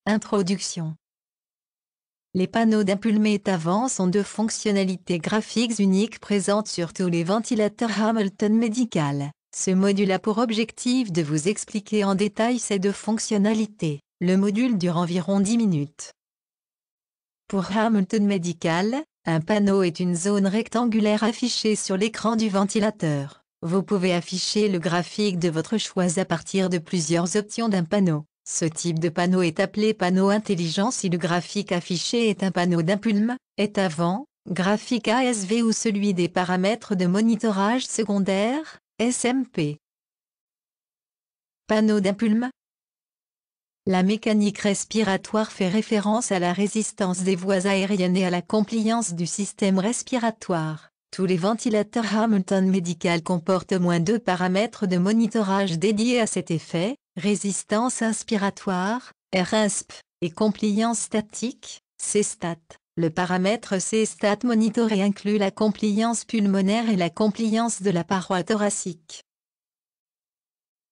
Introduction. Les panneaux d'impulmétavant sont deux fonctionnalités graphiques uniques présentes sur tous les ventilateurs Hamilton Medical. Ce module a pour objectif de vous expliquer en détail ces deux fonctionnalités. Le module dure environ 10 minutes. Pour Hamilton Medical, un panneau est une zone rectangulaire affichée sur l'écran du ventilateur. Vous pouvez afficher le graphique de votre choix à partir de plusieurs options d'un panneau. Ce type de panneau est appelé panneau intelligent si le graphique affiché est un panneau d'impulme, est avant, graphique ASV ou celui des paramètres de monitorage secondaire, SMP. Panneau d'impulme. La mécanique respiratoire fait référence à la résistance des voies aériennes et à la compliance du système respiratoire. Tous les ventilateurs Hamilton Medical comportent au moins deux paramètres de monitorage dédiés à cet effet, résistance inspiratoire, RINSP, et compliance statique, CSTAT. Le paramètre CSTAT monitoré inclut la compliance pulmonaire et la compliance de la paroi thoracique.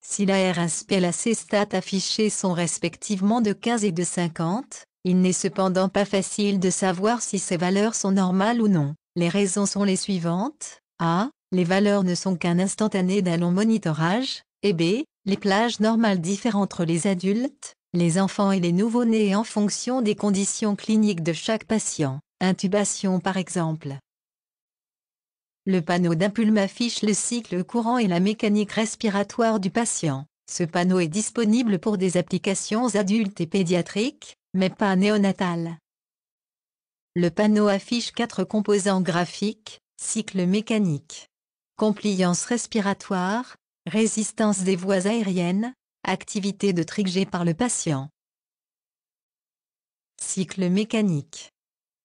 Si la RINSP et la CSTAT affichées sont respectivement de 15 et de 50, il n'est cependant pas facile de savoir si ces valeurs sont normales ou non. Les raisons sont les suivantes. A. Les valeurs ne sont qu'un instantané d'un long monitorage, et B. Les plages normales diffèrent entre les adultes, les enfants et les nouveau-nés en fonction des conditions cliniques de chaque patient, intubation par exemple. Le panneau d'impulme affiche le cycle courant et la mécanique respiratoire du patient. Ce panneau est disponible pour des applications adultes et pédiatriques, mais pas néonatales. Le panneau affiche 4 composants graphiques, cycle mécanique, compliance respiratoire, résistance des voies aériennes, activité de triggé par le patient. Cycle mécanique.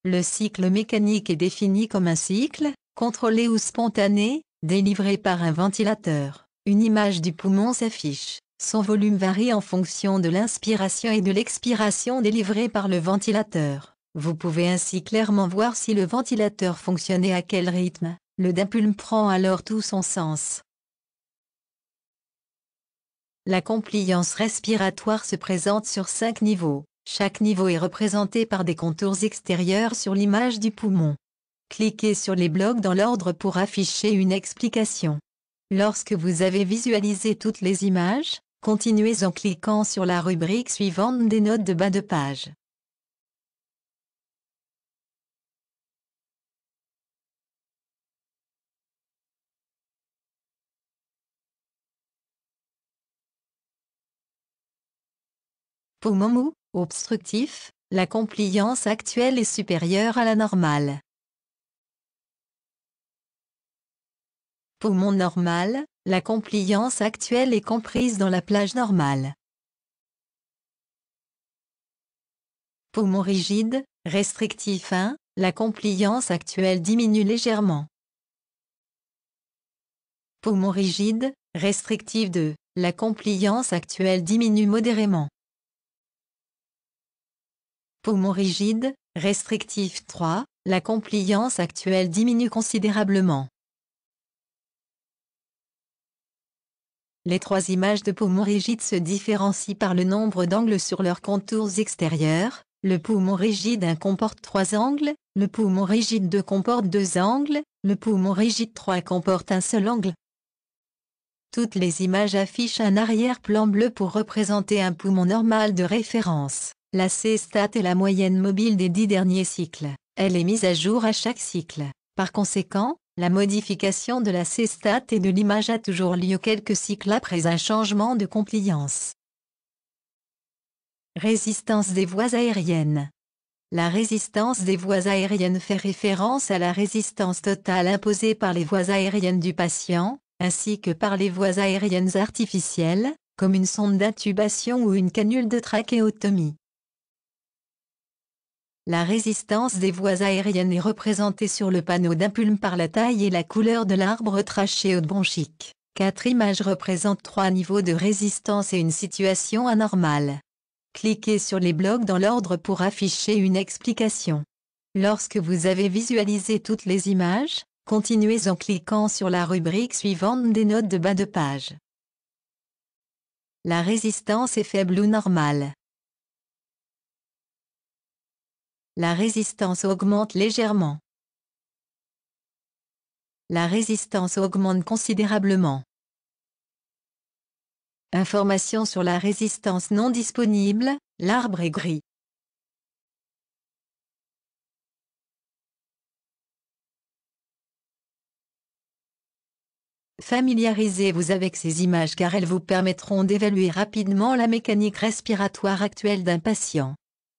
Le cycle mécanique est défini comme un cycle, contrôlé ou spontané, délivré par un ventilateur. Une image du poumon s'affiche. Son volume varie en fonction de l'inspiration et de l'expiration délivrée par le ventilateur. Vous pouvez ainsi clairement voir si le ventilateur fonctionne et à quel rythme. Le d'impulme prend alors tout son sens. La compliance respiratoire se présente sur 5 niveaux. Chaque niveau est représenté par des contours extérieurs sur l'image du poumon. Cliquez sur les blocs dans l'ordre pour afficher une explication. Lorsque vous avez visualisé toutes les images, continuez en cliquant sur la rubrique suivante des notes de bas de page. Poumon mou, obstructif, la compliance actuelle est supérieure à la normale. Poumon normal, la compliance actuelle est comprise dans la plage normale. Poumon rigide, restrictif 1, la compliance actuelle diminue légèrement. Poumon rigide, restrictif 2, la compliance actuelle diminue modérément. Poumon rigide, restrictif 3, la compliance actuelle diminue considérablement. Les 3 images de poumon rigide se différencient par le nombre d'angles sur leurs contours extérieurs. Le poumon rigide 1 comporte 3 angles, le poumon rigide 2 comporte 2 angles, le poumon rigide 3 comporte un seul angle. Toutes les images affichent un arrière-plan bleu pour représenter un poumon normal de référence. La CSTAT est la moyenne mobile des 10 derniers cycles. Elle est mise à jour à chaque cycle. Par conséquent, la modification de la CSTAT et de l'image a toujours lieu quelques cycles après un changement de compliance. Résistance des voies aériennes. La résistance des voies aériennes fait référence à la résistance totale imposée par les voies aériennes du patient, ainsi que par les voies aériennes artificielles, comme une sonde d'intubation ou une canule de trachéotomie. La résistance des voies aériennes est représentée sur le panneau d'impulme par la taille et la couleur de l'arbre trachéobronchique. 4 images représentent 3 niveaux de résistance et une situation anormale. Cliquez sur les blocs dans l'ordre pour afficher une explication. Lorsque vous avez visualisé toutes les images, continuez en cliquant sur la rubrique suivante des notes de bas de page. La résistance est faible ou normale. La résistance augmente légèrement. La résistance augmente considérablement. Information sur la résistance non disponible, l'arbre est gris. Familiarisez-vous avec ces images car elles vous permettront d'évaluer rapidement la mécanique respiratoire actuelle d'un patient.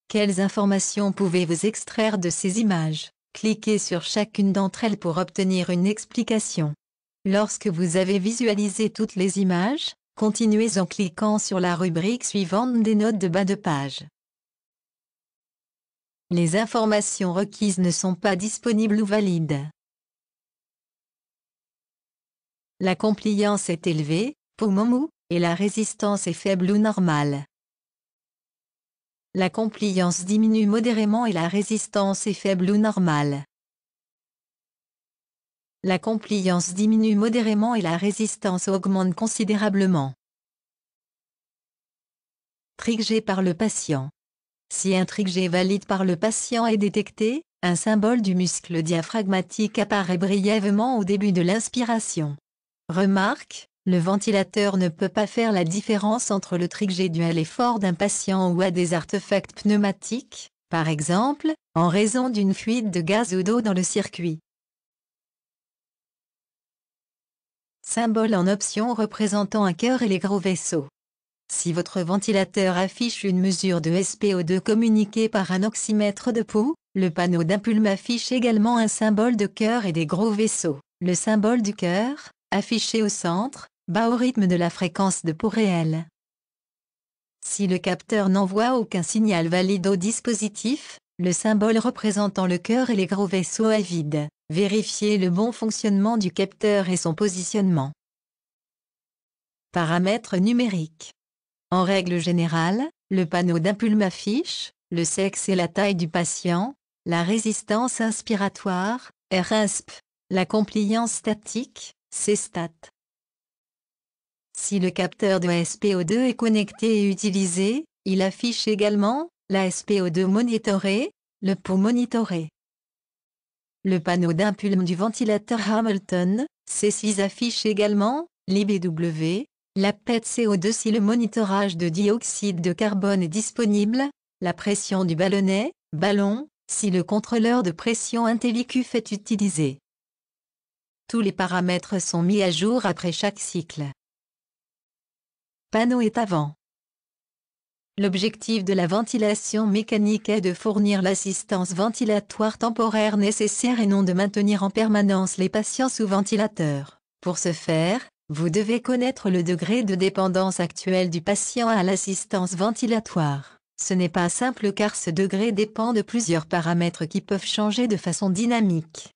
Quelles informations pouvez-vous extraire de ces images? Cliquez sur chacune d'entre elles pour obtenir une explication. Lorsque vous avez visualisé toutes les images, continuez en cliquant sur la rubrique suivante des notes de bas de page. Les informations requises ne sont pas disponibles ou valides. La compliance est élevée, poumon mou, et la résistance est faible ou normale. La compliance diminue modérément et la résistance est faible ou normale. La compliance diminue modérément et la résistance augmente considérablement. Triggé par le patient. Si un triggé valide par le patient est détecté, un symbole du muscle diaphragmatique apparaît brièvement au début de l'inspiration. Remarque, le ventilateur ne peut pas faire la différence entre le triggé dû à l'effort d'un patient ou à des artefacts pneumatiques, par exemple, en raison d'une fuite de gaz ou d'eau dans le circuit. Symbole en option représentant un cœur et les gros vaisseaux. Si votre ventilateur affiche une mesure de SpO2 communiquée par un oxymètre de pouls, le panneau d'impulme affiche également un symbole de cœur et des gros vaisseaux. Le symbole du cœur, affiché au centre, bat au rythme de la fréquence de pouls réelle. Si le capteur n'envoie aucun signal valide au dispositif, le symbole représentant le cœur et les gros vaisseaux est vide. Vérifiez le bon fonctionnement du capteur et son positionnement. Paramètres numériques. En règle générale, le panneau d'impulme affiche le sexe et la taille du patient, la résistance inspiratoire, RINSP, la compliance statique, CStat. Si le capteur de SpO2 est connecté et utilisé, il affiche également la SpO2 monitorée, le pouls monitoré. Le panneau d'impulme du ventilateur Hamilton, C6 affiche également l'IBW, la PET CO2 si le monitorage de dioxyde de carbone est disponible, la pression du ballonnet, ballon, si le contrôleur de pression IntelliCuf est utilisé. Tous les paramètres sont mis à jour après chaque cycle. Panneau est avant. L'objectif de la ventilation mécanique est de fournir l'assistance ventilatoire temporaire nécessaire et non de maintenir en permanence les patients sous ventilateur. Pour ce faire, vous devez connaître le degré de dépendance actuel du patient à l'assistance ventilatoire. Ce n'est pas simple car ce degré dépend de plusieurs paramètres qui peuvent changer de façon dynamique.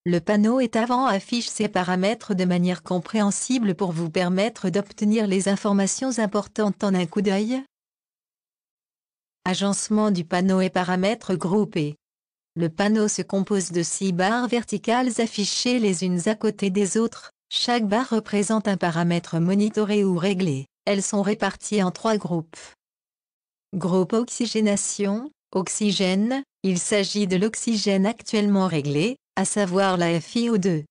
Le panneau est avant affiche ces paramètres de manière compréhensible pour vous permettre d'obtenir les informations importantes en un coup d'œil. Agencement du panneau et paramètres groupés. Le panneau se compose de 6 barres verticales affichées les unes à côté des autres. Chaque barre représente un paramètre monitoré ou réglé. Elles sont réparties en 3 groupes. Groupe oxygénation, oxygène, il s'agit de l'oxygène actuellement réglé, à savoir la FiO2.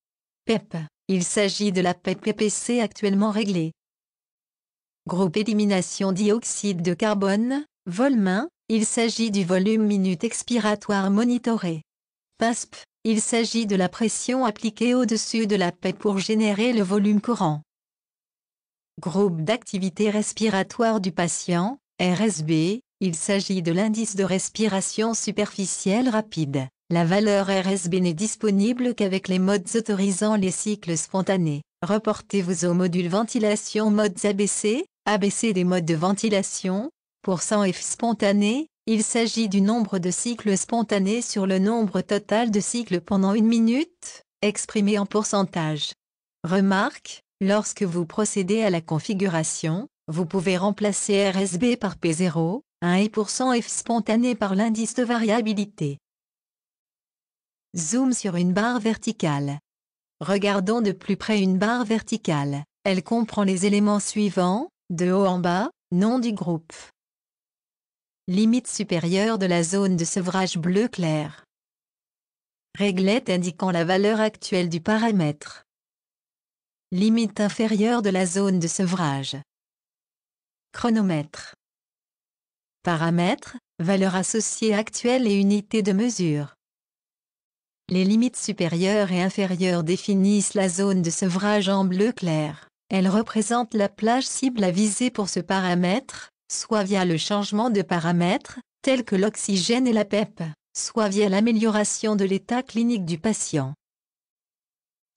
PEP, il s'agit de la PEP-PPC actuellement réglée. Groupe élimination dioxyde de carbone, vol-main, il s'agit du volume minute expiratoire monitoré. PASP, il s'agit de la pression appliquée au-dessus de la PEP pour générer le volume courant. Groupe d'activité respiratoire du patient, RSB, il s'agit de l'indice de respiration superficielle rapide. La valeur RSB n'est disponible qu'avec les modes autorisant les cycles spontanés. Reportez-vous au module ventilation modes ABC, ABC des modes de ventilation. Pour 100 F spontané, il s'agit du nombre de cycles spontanés sur le nombre total de cycles pendant 1 minute, exprimé en pourcentage. Remarque, lorsque vous procédez à la configuration, vous pouvez remplacer RSB par P0, 1 et pour 100 F spontané par l'indice de variabilité. Zoom sur une barre verticale. Regardons de plus près une barre verticale. Elle comprend les éléments suivants, de haut en bas, nom du groupe. Limite supérieure de la zone de sevrage bleu clair. Réglette indiquant la valeur actuelle du paramètre. Limite inférieure de la zone de sevrage. Chronomètre. Paramètres, valeur associée actuelle et unité de mesure. Les limites supérieures et inférieures définissent la zone de sevrage en bleu clair. Elles représentent la plage cible à viser pour ce paramètre, soit via le changement de paramètres, tels que l'oxygène et la PEP, soit via l'amélioration de l'état clinique du patient.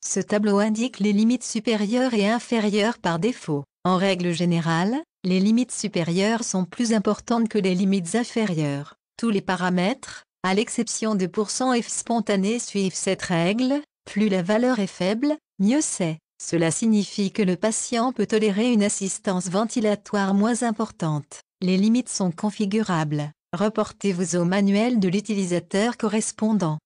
Ce tableau indique les limites supérieures et inférieures par défaut. En règle générale, les limites supérieures sont plus importantes que les limites inférieures. Tous les paramètres, à l'exception de %F spontané, suivent cette règle. Plus la valeur est faible, mieux c'est. Cela signifie que le patient peut tolérer une assistance ventilatoire moins importante. Les limites sont configurables. Reportez-vous au manuel de l'utilisateur correspondant.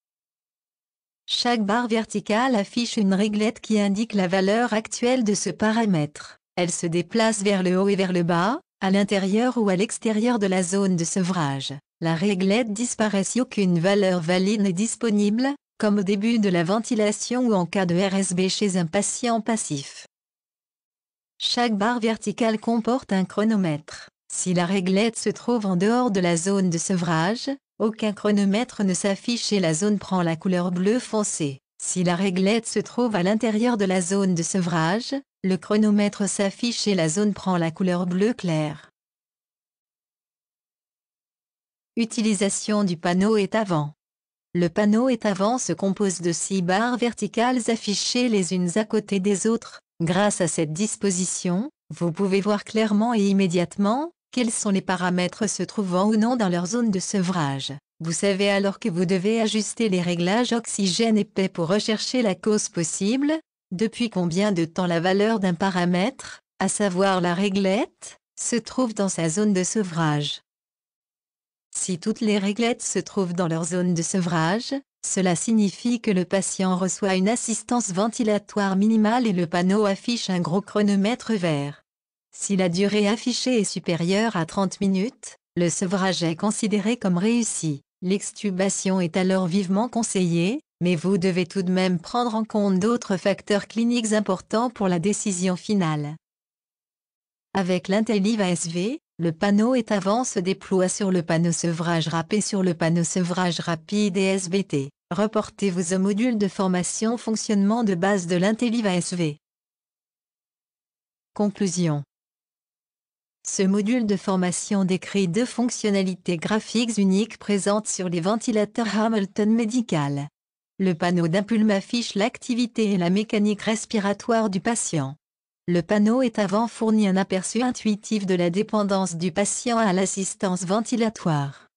Chaque barre verticale affiche une réglette qui indique la valeur actuelle de ce paramètre. Elle se déplace vers le haut et vers le bas, à l'intérieur ou à l'extérieur de la zone de sevrage. La réglette disparaît si aucune valeur valide n'est disponible, comme au début de la ventilation ou en cas de RSB chez un patient passif. Chaque barre verticale comporte un chronomètre. Si la réglette se trouve en dehors de la zone de sevrage, aucun chronomètre ne s'affiche et la zone prend la couleur bleu foncé. Si la réglette se trouve à l'intérieur de la zone de sevrage, le chronomètre s'affiche et la zone prend la couleur bleu clair. Utilisation du panneau état-vent. Le panneau état-vent se compose de 6 barres verticales affichées les unes à côté des autres. Grâce à cette disposition, vous pouvez voir clairement et immédiatement quels sont les paramètres se trouvant ou non dans leur zone de sevrage. Vous savez alors que vous devez ajuster les réglages oxygène et PEP pour rechercher la cause possible. Depuis combien de temps la valeur d'un paramètre, à savoir la réglette, se trouve dans sa zone de sevrage. Si toutes les réglettes se trouvent dans leur zone de sevrage, cela signifie que le patient reçoit une assistance ventilatoire minimale et le panneau affiche un gros chronomètre vert. Si la durée affichée est supérieure à 30 minutes, le sevrage est considéré comme réussi. L'extubation est alors vivement conseillée, mais vous devez tout de même prendre en compte d'autres facteurs cliniques importants pour la décision finale. Avec l'Intelliv ASV, le panneau état-vent se déploie sur le panneau sevrage rapide et sur le panneau sevrage rapide et SVT. Reportez-vous au module de formation fonctionnement de base de l'Intelliv ASV. Conclusion. Ce module de formation décrit 2 fonctionnalités graphiques uniques présentes sur les ventilateurs Hamilton Medical. Le panneau d'impulme affiche l'activité et la mécanique respiratoire du patient. Le panneau état-vent fournit un aperçu intuitif de la dépendance du patient à l'assistance ventilatoire.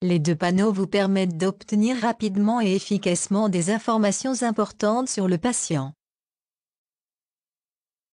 Les 2 panneaux vous permettent d'obtenir rapidement et efficacement des informations importantes sur le patient.